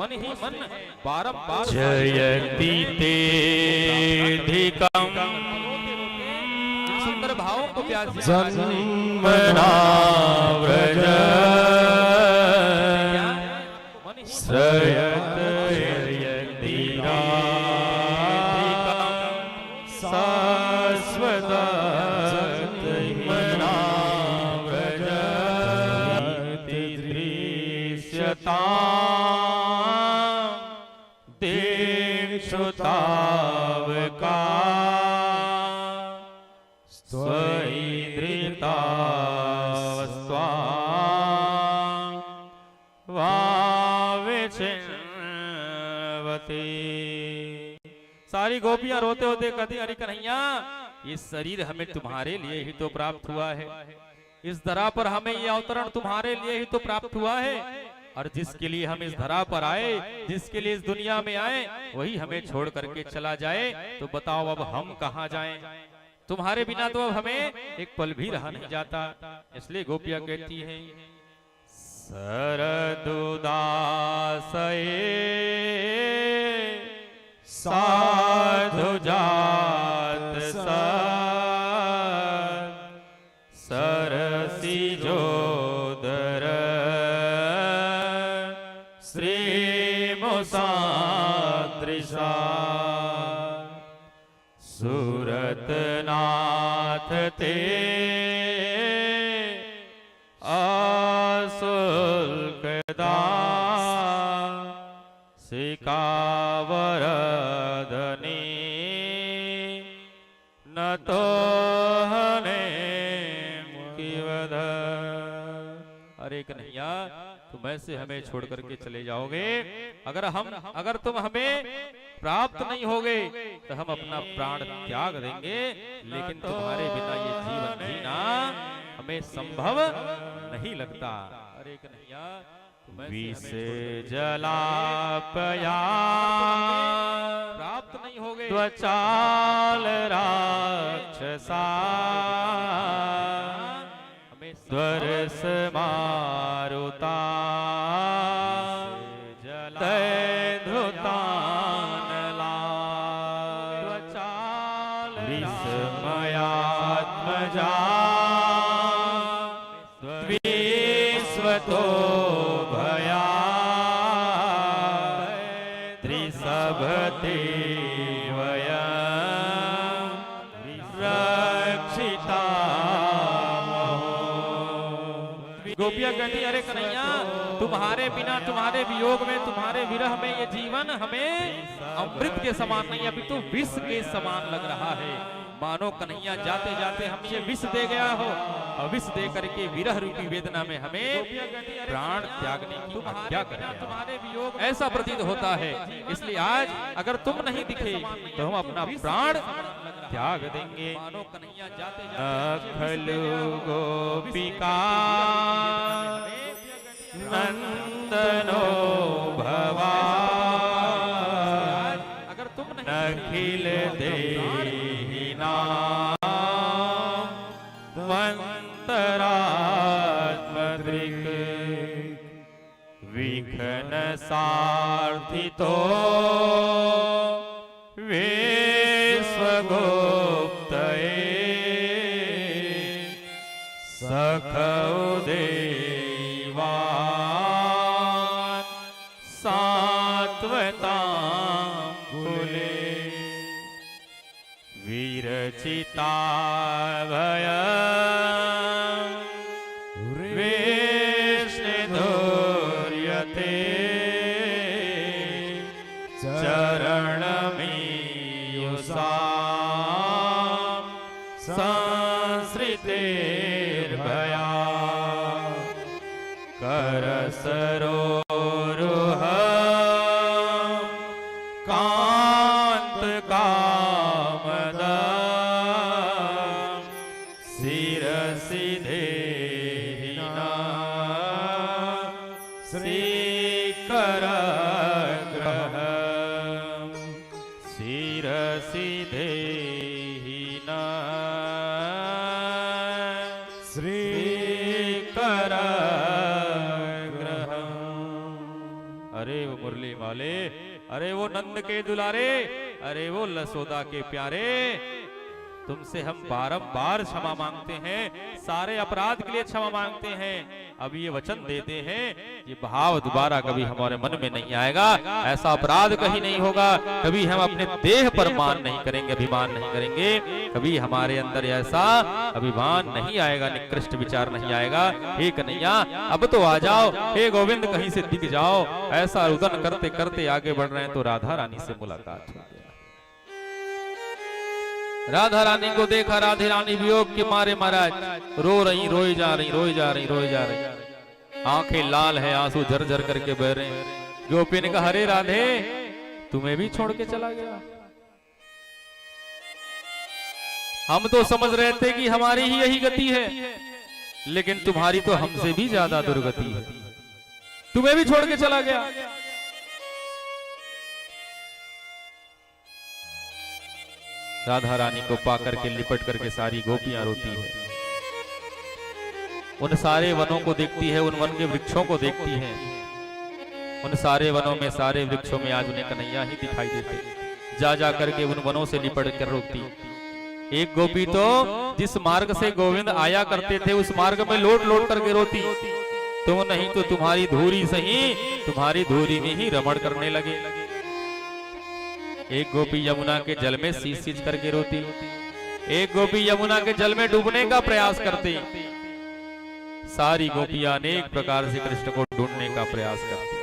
मन ही मन बारंबार जयति तेधिकम् सुंदर भावों को प्यास जन्मना व्रज श्रयत शाश्वत व्रज दृश्यता देक्षुतावका सारी गोपियां रोते होते कहती अरे कन्हैया ये शरीर हमें तुम्हारे लिए ही तो प्राप्त हुआ है, इस धरा पर हमें ये अवतरण तुम्हारे लिए ही तो प्राप्त हुआ है, और जिसके लिए हम इस धरा पर आए, जिसके लिए इस दुनिया में आए, वही हमें छोड़ करके चला जाए, तो बताओ अब हम कहाँ जाएं? तुम्हारे बिना तो अब हमें एक पल भी रहा नहीं जाता। इसलिए गोपियां कहती हैं सरदुदासये साधु जात सरसी जोदर श्रीमुसादृशा सूरतनाथ ते असुल्कदा सिकावरदनी न तो हने मुकिवद। अरे कन्हैया तुम ऐसे हमें छोड़ करके चले जाओगे, अगर तुम हमें प्राप्त नहीं होगे तो हम अपना प्राण त्याग देंगे, लेकिन तुम्हारे बिना ये जीवन जीना हमें संभव नहीं लगता। अरे कन्हैया विष जलापया प्राप्त नहीं होगे त्वचाल राक्षसा हमें स्वरस मारुता दैधुतानला त्वचाल विस्मयात्मजा विश्वतो भया त्रिसभते वया रक्षिता। गोपियां कहती अरे कन्हैया तुम्हारे बिना, तुम्हारे वियोग में, तुम्हारे विरह में ये जीवन हमें अमृत के समान नहीं, अभी तो विष के समान लग रहा है। मानो कन्हैया जाते जाते हम ये विष दे गया हो, और विष दे करके विरह रूपी वेदना में हमें प्राण त्यागने की आज्ञा कर तुम्हारे वियोग ऐसा प्रतीत होता है। इसलिए आज अगर तुम नहीं दिखे तो हम अपना प्राण त्याग देंगे। मानो कन्हैया जाते खलु गोपिका नंदनो भवा अगर तुम नखिल देहिना वंतरात्मदृक् विघ्न सार्थितो विश्वगुप्तये सखौ देवान् सात्वतां कुले विरचिता भय विष्णुर्यते चरणमीयुषा संसृतेर्भया करसरोरुह कांत कामद शिरसि देहिना श्रीकरग्रह शिरसि देहिना श्रीकरग्रह। अरे वो मुरली बोले वाले, अरे वो नंद के दुलारे, अरे वो यशोदा के प्यारे, तुमसे हम बारंबार क्षमा मांगते हैं, सारे अपराध के लिए क्षमा मांगते हैं। अब ये वचन देते हैं, ये भाव दोबारा कभी हमारे मन में नहीं आएगा, ऐसा अपराध कहीं नहीं होगा, कभी हम अपने देह पर मान नहीं करेंगे, अभिमान नहीं करेंगे, कभी हमारे अंदर ऐसा अभिमान नहीं आएगा, निकृष्ट विचार नहीं आएगा। हे कन्हैया अब तो आ जाओ, हे गोविंद कहीं से दिख जाओ। ऐसा रुदन करते करते आगे बढ़ रहे हैं तो राधा रानी से मुलाकात हो गया। राधा रानी को देखा, राधे रानी वियोग के मारे महाराज रो रही, रोई जा रही, रोई जा रही, रोई जा रही, आंखें लाल है, आंसू झरझर करके बह रहे हैं। गोपी ने कहा, अरे राधे तुम्हें भी छोड़ के चला गया? हम तो समझ रहे थे कि हमारी ही यही गति है, लेकिन तुम्हारी तो हमसे भी ज्यादा दुर्गति है, तुम्हें भी छोड़ के चला गया। राधा रानी को पाकर के लिपट करके सारी गोपियां रोती है, उन सारे वनों को देखती है, उन वन के वृक्षों को देखती है, उन सारे वनों में, सारे वृक्षों में आज उन्हें कन्हैया ही दिखाई देते, जा जा करके उन वनों से लिपट कर रोती। एक गोपी तो जिस मार्ग से गोविंद आया करते थे उस मार्ग में लौट लौट करके रोती, तुम नहीं तो तुम्हारी धूरी सही, तुम्हारी धूरी में ही रमण करने लगे। एक गोपी यमुना के जल में सींच सींच करके रोती, एक गोपी यमुना के जल में डूबने का प्रयास करती, सारी गोपियां अनेक प्रकार से कृष्ण को ढूंढने का प्रयास करती।